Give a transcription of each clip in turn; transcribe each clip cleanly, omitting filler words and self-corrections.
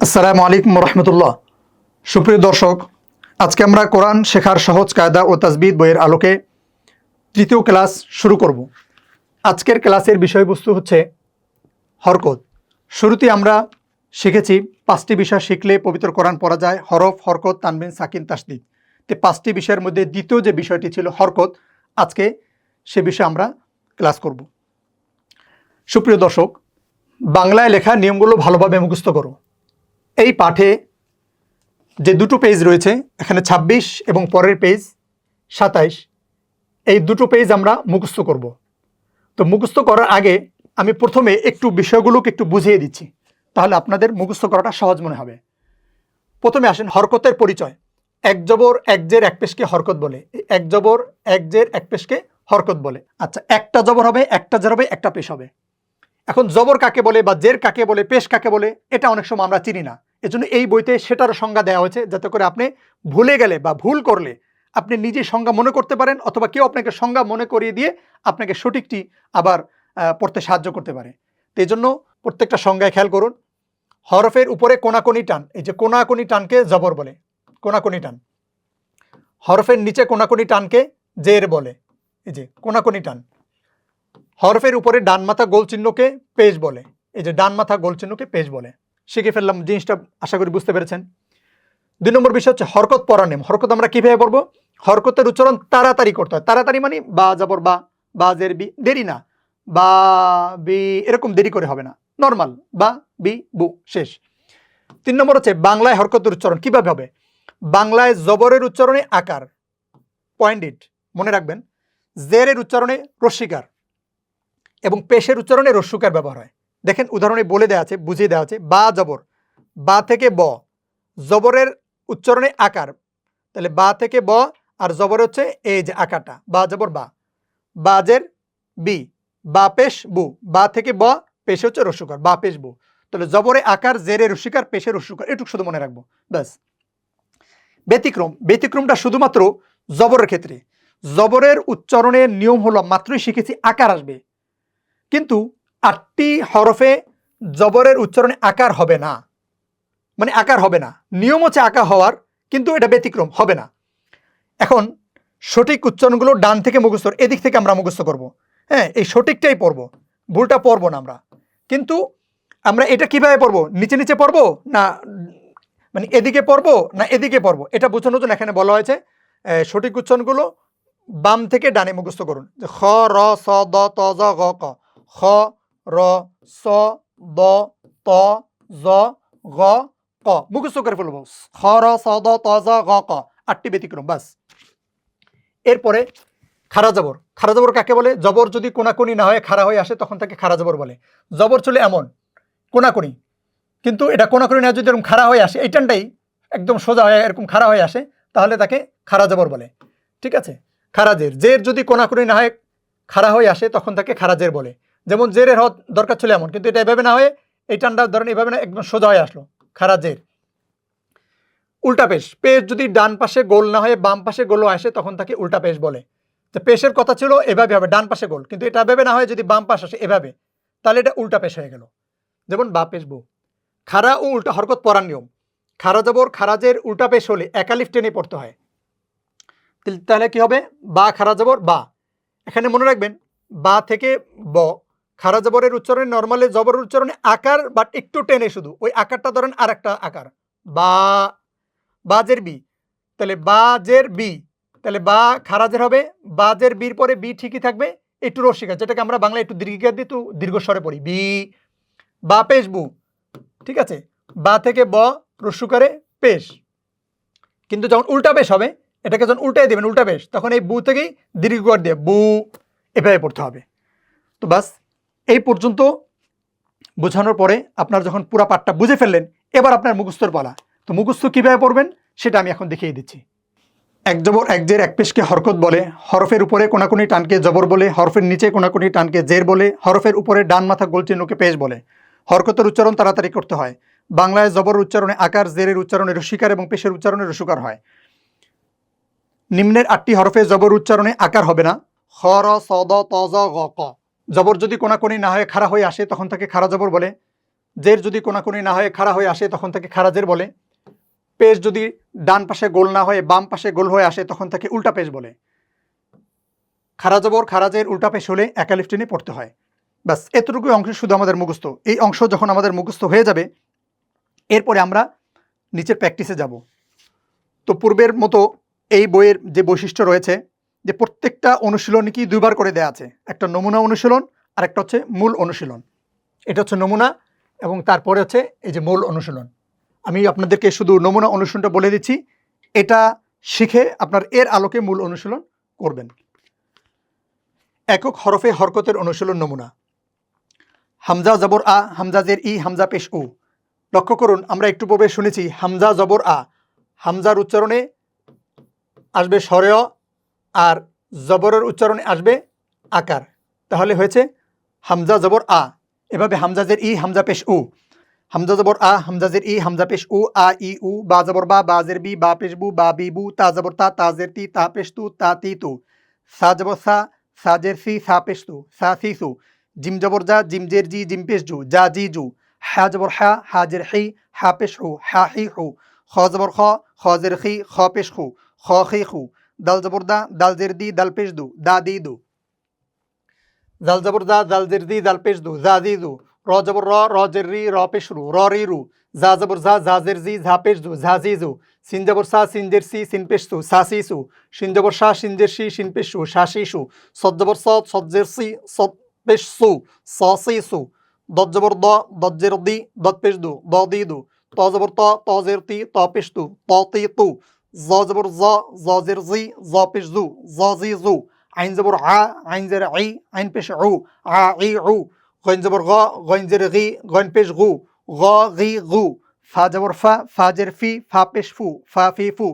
আসসালামু আলাইকুম রহমতুল্লাহ। সুপ্রিয় দর্শক, আজকে আমরা কোরআন শেখার সহজ কায়দা ও তাজবিদ বইয়ের আলোকে তৃতীয় ক্লাস শুরু করব। আজকের ক্লাসের বিষয়বস্তু হচ্ছে হরকত। শুরুতে আমরা শিখেছি 5টি বিষয় শিখলে পবিত্র কোরআন পড়া যায়: হরফ, হরকত, তানবিন, সাকিন, তাসদীদ। তো 5টি বিষয়ের মধ্যে দ্বিতীয় যে বিষয়টি ছিল হরকত, আজকে সে বিষয়ে আমরা ক্লাস করব। সুপ্রিয় দর্শক, বাংলায় লেখা নিয়মগুলো ভালোভাবে মুখস্থ করো। এই পাঠে যে দুটো পেজ রয়েছে, এখানে 26 এবং পরের পেজ 27, এই দুটো পেজ আমরা মুখস্থ করব। তো মুখস্থ করার আগে আমি প্রথমে একটু বিষয়গুলোকে একটু বুঝিয়ে দিচ্ছি, তাহলে আপনাদের মুখস্থ করাটা সহজ মনে হবে। প্রথমে আসেন হরকতের পরিচয়। এক জবর এক জের এক পেশকে হরকত বলে। এক জবর এক জের এক পেশকে হরকত বলে। আচ্ছা, একটা জবর হবে, একটা জের হবে, একটা পেশ হবে। এখন জবর কাকে বলে বা জের কাকে বলে, পেশ কাকে বলে, এটা অনেক সময় আমরা চিনি না। এজন্য এই বইতে সেটারও সংজ্ঞা দেওয়া হয়েছে, যাতে করে আপনি ভুলে গেলে বা ভুল করলে আপনি নিজে সংজ্ঞা মনে করতে পারেন, অথবা কেউ আপনাকে সংজ্ঞা মনে করিয়ে দিয়ে আপনাকে সঠিকটি আবার পড়তে সাহায্য করতে পারে। তো এই জন্য প্রত্যেকটা সংজ্ঞায় খেয়াল করুন। হরফের উপরে কোনাকুনি টান, এই যে কোনাকুনি টানকে জবর বলে, কোনাকুনি টান। হরফের নিচে কোনাকুনি টানকে জের বলে, এই যে কোনাকুনি টান। হরফের উপরে ডান মাথা গোল চিহ্নকে পেশ বলে, এই যে ডান মাথা গোল চিহ্নকে পেশ বলে। শিখে ফেললাম, জিনিসটা আশা করি বুঝতে পেরেছেন। 2 নম্বর বিষয় হচ্ছে হরকত পড়ার নিয়ম। হরকত আমরা কিভাবে পড়বো? হরকতের উচ্চারণ তাড়াতাড়ি করতে হয়। তাড়াতাড়ি মানে বা জবর বা, বা জের বি, দেরি না, বা বি এরকম দেরি করে হবে না, নর্মাল বা বি বু শেষ। 3 নম্বর হচ্ছে বাংলায় হরকতের উচ্চারণ কিভাবে হবে। বাংলায় জবরের উচ্চারণে আকার, পয়েন্ট ইট, মনে রাখবেন। জেরের উচ্চারণে রস্বীকার এবং পেশের উচ্চারণে রস্যকার ব্যবহার হয়। দেখেন উদাহরণে বলে দেওয়া আছে, বুঝিয়ে দেওয়া আছে। বা জবর, বা থেকে ব, জবরের উচ্চারণে আকার, তাহলে বা থেকে ব, আর জবর হচ্ছে এই যে আকারটা, বা জবর বা। বাজের বি, বা পেশ বু, বা থেকে ব, পেশে হচ্ছে রস্যকার, বা পেশ বু। তাহলে জবরে আকার, জেরে রস্যকার, পেশে রস্যকার, এটুকু শুধু মনে রাখবো ব্যাস। ব্যতিক্রম, ব্যতিক্রমটা শুধুমাত্র জবরের ক্ষেত্রে। জবরের উচ্চারণের নিয়ম হলো, মাত্রই শিখেছি আকার আসবে, কিন্তু 8টি হরফে জবরের উচ্চারণে আকার হবে না, মানে আকার হবে না। নিয়ম হচ্ছে আকার হওয়ার, কিন্তু এটা ব্যতিক্রম হবে না। এখন সঠিক উচ্চারণগুলো ডান থেকে মুখস্থ, এদিক থেকে আমরা মুখস্থ করব। হ্যাঁ, এই সঠিকটাই পড়বো, ভুলটা পড়বো না আমরা। কিন্তু আমরা এটা কিভাবে পড়বো? নিচে নিচে পড়বো না, মানে এদিকে পড়বো না এদিকে পড়বো, এটা বোঝানোর জন্য এখানে বলা হয়েছে সঠিক উচ্চারণগুলো বাম থেকে ডানে মুখস্থ করুন। খ, র, স, দ, ত, জ, গ, ক। খ, র, স, দ, ত, জ, গ, ক মুখস্থ করে ফেলবো। খ, র, স, দ, ত, জ, গ, ক, 8টি ব্যতিক্রম বাস। এরপরে খাড়া জবর। খাড়া জবর কাকে বলে? জবর যদি কোনাকুনি না হয়, খাড়া হয়ে আসে, তখন তাকে খাড়া জবর বলে। জবর চলে এমন কোনাকুনি, কিন্তু এটা কোনাকুনি না, যদি এরকম খাড়া হয়ে আসে, এই টানটাই একদম সোজা হয়ে এরকম খাড়া হয়ে আসে, তাহলে তাকে খাড়া জবর বলে। ঠিক আছে? খাড়া জের, জের যদি কোনাকুনি না হয়, খাড়া হয়ে আসে, তখন তাকে খাড়া জের বলে। যেমন জেরের হওয়ার দরকার ছিল এমন, কিন্তু এটা এভাবে না হয়ে এই টানটা ধরেন এভাবে না, একদম সোজা হয়ে আসলো, খাড়া জের। উল্টা পেশ, পেশ যদি ডান পাশে গোল না হয়ে বাম পাশে গোল আসে, তখন তাকে উল্টা পেশ বলে। তো পেশের কথা ছিল এভাবে হবে, ডান পাশে গোল, কিন্তু এটা এভাবে না হয়, যদি বাম পাশ আসে এভাবে, তাহলে এটা উল্টা পেশ হয়ে গেল। যেমন বা পেশ বউ। খাড়া ও উল্টা হরকত পড়ার নিয়ম। খাড়া জবর খারাজের উল্টা পেশ হলে একালিফ টেনে পড়তে হয়। তাহলে কি হবে? বা খাড়া জবর বা। এখানে মনে রাখবেন, বা থেকে ব, খাড়া জবরের উচ্চারণে নর্মালি জবরের উচ্চারণে আকার, বাট একটু টেনে, শুধু ওই আকারটা ধরেন আর একটা আকার, বা, বাজের বি, তাহলে বাজের বি, তাহলে বা খারাজের হবে, বাজের বির পরে বি ঠিকই থাকবে, একটু রসিকা, যেটাকে আমরা বাংলা একটু দীর্ঘিকার দিয়ে একটু দীর্ঘস্বরে পড়ি, বি। বা পেশ বু, ঠিক আছে? বা থেকে ব, রস্যুকারে পেশ। কিন্তু যখন উল্টা পেশ হবে, এটাকে যখন উল্টাই দেবেন, উল্টা পেশ, তখন এই বু থেকেই দীর্ঘকার দিয়ে বু, এভাবে পড়তে হবে। তো বাস, এই পর্যন্ত বোঝানোর পরে আপনার যখন পুরো পাঠটা বুঝে ফেললেন, এবার আপনার মুখস্থর পালা। তো মুখস্থ কিভাবে পড়বেন সেটা আমি এখন দেখিয়ে দিচ্ছি। এক জবর এক জের এক পেশকে হরকত বলে। হরফের উপরে কোনাকুনি টানকে জবর বলে। হরফের নিচে কোনাকুনি টানকে জের বলে। হরফের উপরে ডান মাথা গোল চিহ্নকে পেশ বলে। হরকতের উচ্চারণ তাড়াতাড়ি করতে হয়। বাংলায় জবর উচ্চারণে আকার, জেরের উচ্চারণে রস্যিকার এবং পেশের উচ্চারণে রস্যকার হয়। নিম্নের 8টি হরফে জবর উচ্চারণে আকার হবে না। খ, র, স, দ, ত, জ, গ, ক। জবর যদি কোনাকুনি না হয়ে খাড়া হয়ে আসে, তখন তাকে খাড়া জবর বলে। জের যদি কোনাকুনি না হয়ে খাড়া হয়ে আসে তখন তাকে খাড়া জের বলে। পেশ যদি ডান পাশে গোল না হয়ে বাম পাশে গোল হয়ে আসে তখন তাকে উল্টা পেশ বলে। খাড়া জবর খাড়া জের উল্টা পেশ হলে একালিফ টেনে পড়তে হয়। ব্যাস এতটুকুই অংশ শুধু আমাদের মুখস্থ। এই অংশ যখন আমাদের মুখস্থ হয়ে যাবে এরপরে আমরা নিচের প্র্যাকটিসে যাব। তো পূর্বের মতো এই বইয়ের যে বৈশিষ্ট্য রয়েছে যে প্রত্যেকটা অনুশীলনী কি দুইবার করে দেয়া আছে, একটা নমুনা অনুশীলন আর একটা হচ্ছে মূল অনুশীলন। এটা হচ্ছে নমুনা এবং তারপরে হচ্ছে এই যে মূল অনুশীলন। আমি আপনাদেরকে শুধু নমুনা অনুশীলনটা বলে দিচ্ছি, এটা শিখে আপনার এর আলোকে মূল অনুশীলন করবেন। একক হরফে হরকতের অনুশীলন নমুনা। হামজা জবর আ, হামজা জের ই, হামজা পেশ উ। লক্ষ্য করুন, আমরা একটু পূর্বে শুনেছি হামজা জবর আ, হামজার উচ্চারণে আসবে স্বরেয় আর জবরের উচ্চারণে আসবে আকার, তাহলে হয়েছে হামজা জবর আ। এভাবে হামজা জের ই, হামজা পেশ উ, হামজা জবর আ, হামজা জের ই, হামজা পেশ উ, আ ই উ, বা জবর বা, বা জের বি, বা পেশ বু, বা বি বু, তা জবর তা, তা জের তি, তা পেশ তু, তা তি তু, সা জবর সা, সা জের সি, সা পেশ তু, সা সি সু, জিম জবর যা, জিম জের জি, জিম পেশ জু, যা জি জু, হা জবর হা, হা জের হি, হা পেশ হু, হা হি হু, খ জবর খ, খ জের খি, খ পেশ খু, খ হি খু, দাল জবর দা, দাল জের দি, দাল পেশ দু, দা দি দু, জাল জবর দা, জাল জের দি, জাল পেশ দু, জা দি দু, র জবর র, র জের রি, র পেশ রু, র রি রু, জা জবর জা, জা জের জি, ঝা পেশ দু, ঝা জি জু, সিন জবর সা, সিন জের সি, সিন পেশ সু, সা সি সু, সিন জবর সা, সিন জের সি, সিন পেশ সু, সা সি সু, সদ জবর সদ, সদ জের সি, সদ পেশ সু, স সি সু, দদ জবর দ, দদ জের দি, দদ পেশ দু, দ দি দু, ত জবর ত, ত জের তি, ত পেশ তু, ত তি তু, জ জবর জ, জ জের জি, জ পেশ জু, জ জি জু, আইন জবর আ, আইন জের আই, আইন পেশ উ, আ ই উ, গইন জবর গ, গইন জের গি, গইন পেশ গু, গ গি গু, ফা জবর ফা, ফা জের ফি, ফা পেশ ফু, ফা ফি ফু,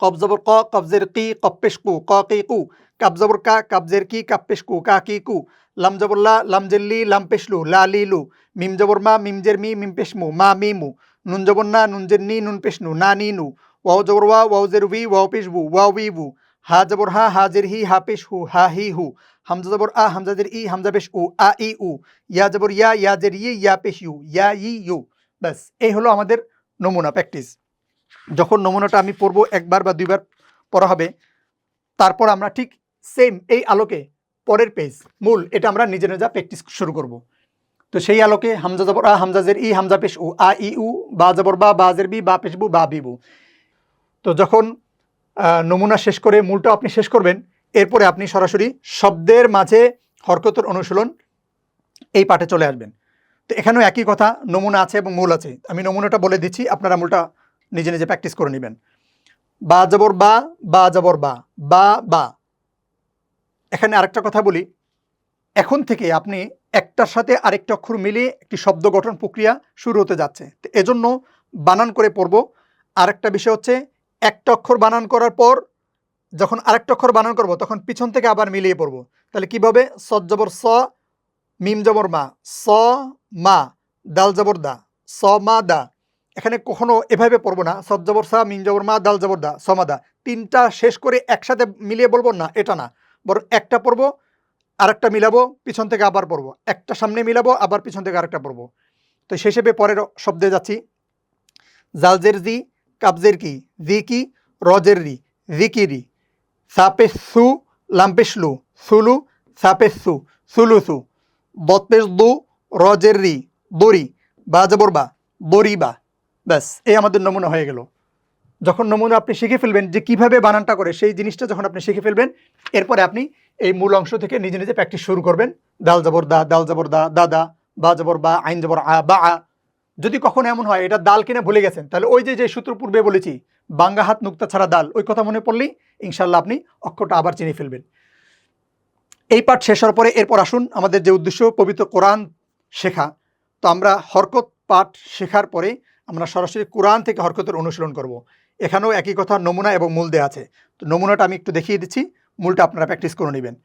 কব জবর ক, কব জের কি, কব পেশ কু, ক কি কু, কাব জবর কা, কাব জের কি, কাব পেশ কু, কা কি কু, লাম জবর লা, লাম জের লি, লাম পেশ লু, লা লি লু, মিম জবর মা, মিম জের মি, মিম পেশ মু, মা মি মু, নুন জবর না, নুন জের নি, নুন পেশ নু, না নি নু, ওয়াও জবর ওয়া, ওয়াও জের উই, ওয়াও পেশ বু, ওয়াও উই বু, হা জবর হা, হা জের হি, হা পেশ হু, হা হি হু, হামজা জবর আ, হামজা জের ই, হামজা পেশ উ, আ ই উ, ইয়া জবর ইয়া, ইয়া জের ই, ইয়া পেশ ইউ, ইয়া ই ইউ। ব্যাস এই হলো আমাদের নমুনা প্র্যাকটিস। যখন নমুনাটা আমি পড়বো একবার বা দুইবার পড়া হবে, তারপর আমরা ঠিক সেম এই আলোকে পরের পেজ মূল এটা আমরা নিজে নিজে প্র্যাকটিস শুরু করব। তো সেই আলোকে হামজা জবর আ, হামজা জের ই, হামজা পেশ উ, আ ই উ, বা জবর বা, বা জের বি, বা পেশ বু, বা বিবু। তো যখন নমুনা শেষ করে মূলটা আপনি শেষ করবেন, এরপরে আপনি সরাসরি শব্দের মাঝে হরকতের অনুশীলন এই পাঠে চলে আসবেন। তো এখানেও একই কথা, নমুনা আছে এবং মূল আছে। আমি নমুনাটা বলে দিচ্ছি, আপনারা মূলটা নিজে নিজে প্র্যাকটিস করে নেবেন। বা জবর বা, বা জবর বা, বা বা। এখানে আরেকটা কথা বলি, এখন থেকে আপনি একটার সাথে আরেকটা অক্ষর মিলিয়ে একটি শব্দ গঠন প্রক্রিয়া শুরু হতে যাচ্ছে। তো এজন্য বানান করে পড়ব। আরেকটা বিষয় হচ্ছে একটা অক্ষর বানান করার পর যখন আরেকটা অক্ষর বানান করব তখন পিছন থেকে আবার মিলিয়ে পড়ব। তাহলে কিভাবে? সদ জবর স, মিম জবর মা, স মা, দাল জবর দা, স মা দা। এখানে কখনো এভাবে পড়বো না, সদ জবর সা, মিম জবর মা, দাল জবর দা, সমাদা। তিনটা শেষ করে একসাথে মিলিয়ে বলবো না, এটা না, বরং একটা পড়বো আরেকটা মিলাবো, পিছন থেকে আবার পড়বো, একটা সামনে মিলাবো আবার পিছন থেকে আরেকটা পড়বো। তো সেই হিসেবে পরের শব্দে যাচ্ছি। জালজের জি, কাবজের কি, জি কি, রজের রি, জিকিরি, সাপেস সু, লাম্পেশ লু, সুলু, সাপেস সু, সুলুসু, বতপেশ দু, রজের রি, দড়ি, বা জবর বা, বড়ি বা। ব্যাস এই আমাদের নমুনা হয়ে গেল। যখন নমুনা আপনি শিখে ফেলবেন যে কিভাবে বানানটা করে, সেই জিনিসটা যখন আপনি শিখে ফেলবেন, এরপরে আপনি এই মূল অংশ থেকে নিজে নিজে প্র্যাকটিস শুরু করবেন। দাল জবর দা, দাল জবর দা, দাদা, বা জবর বা, আইন জবর আ, বা আ। যদি কখনো এমন হয় এটা দাল কিনে ভুলে গেছেন, তাহলে ওই যে সূত্র পূর্বে বলেছি, বাঙ্গা হাত নুক্তা ছাড়া দাল, ওই কথা মনে পড়লেই ইনশাল্লাহ আপনি অক্ষরটা আবার চিনে ফেলবেন। এই পাঠ শেষ হওয়ার পরে এরপর আসুন আমাদের যে উদ্দেশ্য, পবিত্র কোরআন শেখা। তো আমরা হরকত পাঠ শেখার পরে আমরা সরাসরি কোরআন থেকে হরকতের অনুশীলন করব। এখানেও একই কথা, নমুনা এবং মূল দেয়া আছে। তো নমুনাটা আমি একটু দেখিয়ে দিচ্ছি, মূলটা আপনারা প্র্যাকটিস করে নেবেন।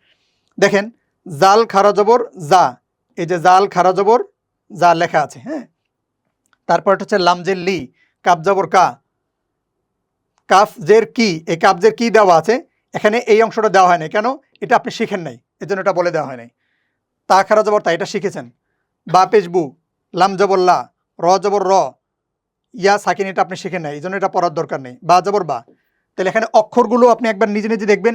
দেখেন, জাল খারা জবর যা, এই যে জাল খারা জবর যা লেখা আছে, হ্যাঁ। তারপরটা হচ্ছে লামজের লি, কাব জবর কা, কাফ জের কি, এই কাব জের কি দেওয়া আছে, এখানে এই অংশটা দেওয়া হয় নাই কেন? এটা আপনি শিখেন নাই, এর জন্য এটা বলে দেওয়া হয় নাই। তা খারা জবর তা, এটা শিখেছেন। বা পেশ বু, লাম জবর লা, র জবর র, ইয়া সাকিন, এটা আপনি শিখেন না, এই জন্য এটা পড়ার দরকার নেই। বা জবর বা। তাহলে এখানে অক্ষরগুলো আপনি একবার নিজে নিজে দেখবেন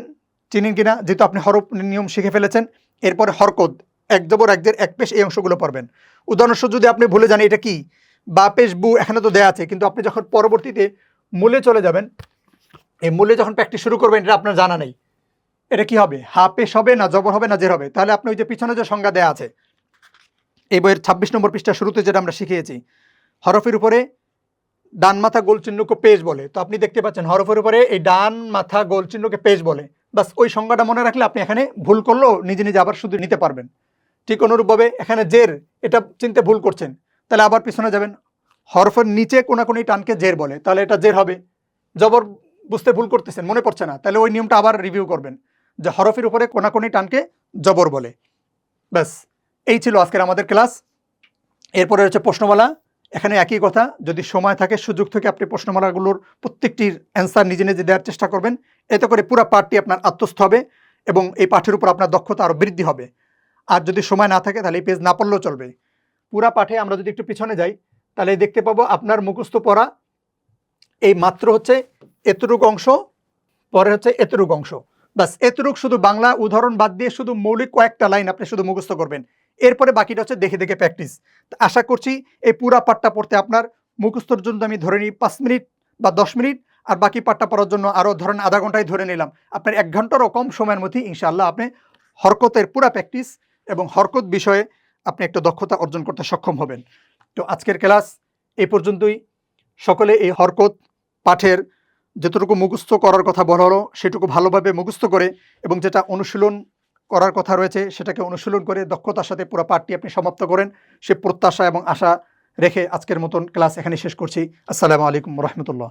চিনেন কিনা, যেহেতু আপনি হরফ নিয়ম শিখে ফেলেছেন। এরপরে হরকত, এক জবর এক জের এক পেশ, এই অংশগুলো পড়বেন। উদাহরণস্বরূপ যদি আপনি ভুলে যান এটা কি, বা পেশ বু এখানে তো দেয়া আছে, কিন্তু আপনি যখন পরবর্তীতে মূলে চলে যাবেন, এই মূলে যখন প্র্যাকটিস শুরু করবেন, এটা আপনার জানা নেই এটা কি হবে, হা পেশ হবে না জবর হবে না জের হবে। তাহলে আপনি ওই যে পিছনে যে সংজ্ঞা দেয়া আছে এই বইয়ের 26 নম্বর পৃষ্ঠা শুরুতে যেটা আমরা শিখিয়েছি, হরফের উপরে ডান মাথা গোল চিহ্নকে পেশ বলে। তো আপনি দেখতে পাচ্ছেন হরফের উপরে এই ডান মাথা গোল চিহ্নকে পেশ বলে। বাস ওই সংজ্ঞাটা মনে রাখলে আপনি এখানে ভুল করলেও নিজে নিজে আবার শুধু নিতে পারবেন। ঠিক অনুরূপভাবে এখানে জের, এটা চিনতে ভুল করছেন, তাহলে আবার পিছনে যাবেন, হরফের নিচে কোনাকুনি টানকে জের বলে, তাহলে এটা জের হবে। জবর বুঝতে ভুল করতেছেন, মনে পড়ছে না, তাহলে ওই নিয়মটা আবার রিভিউ করবেন যে হরফের উপরে কোনাকুনি টানকে জবর বলে। ব্যাস, এই ছিল আজকের আমাদের ক্লাস। এরপরে হচ্ছে প্রশ্নমালা। এখানে একই কথা, যদি সময় থাকে সুযোগ থেকে আপনি প্রশ্নমালাগুলোর প্রত্যেকটির অ্যান্সার নিজে নিজে দেওয়ার চেষ্টা করবেন। এতে করে পুরো পাঠটি আপনার আত্মস্থ হবে এবং এই পাঠের উপর আপনার দক্ষতা আরও বৃদ্ধি হবে। আর যদি সময় না থাকে তাহলে এই পেজ না পড়লেও চলবে। পুরা পাঠে আমরা যদি একটু পিছনে যাই, তাহলে দেখতে পাবো আপনার মুখস্থ পড়া এই মাত্র হচ্ছে এতটুক অংশ, পরে হচ্ছে এতটুক অংশ। বাস এতটুক শুধু বাংলা উদাহরণ বাদ দিয়ে শুধু মৌলিক কয়েকটা লাইন আপনি শুধু মুখস্থ করবেন। এরপরে বাকিটা হচ্ছে দেখে দেখে প্র্যাকটিস। আশা করছি এই পুরা পাঠটা পড়তে আপনার মুখস্থর জন্য আমি ধরে নিই 5 মিনিট বা 10 মিনিট, আর বাকি পাঠটা পড়ার জন্য আরও ধরেন আধা ঘন্টায় ধরে নিলাম। আপনার 1 ঘন্টারও কম সময়ের মধ্যে ইনশাআল্লাহ আপনি হরকতের পুরা প্র্যাকটিস এবং হরকত বিষয়ে আপনি একটা দক্ষতা অর্জন করতে সক্ষম হবেন। তো আজকের ক্লাস এই পর্যন্তই। সকলে এই হরকত পাঠের যতটুকু মুখস্থ করার কথা বলা হলো সেটুকু ভালোভাবে মুখস্থ করে এবং যেটা অনুশীলন করার কথা রয়েছে সেটাকে অনুশীলন করে দক্ষতার সাথে পুরো পাঠটি আপনি সমাপ্ত করেন, সে প্রত্যাশা এবং আশা রেখে আজকের মতন ক্লাস এখানে শেষ করছি। আসসালামু আলাইকুম রহমতুল্লাহ।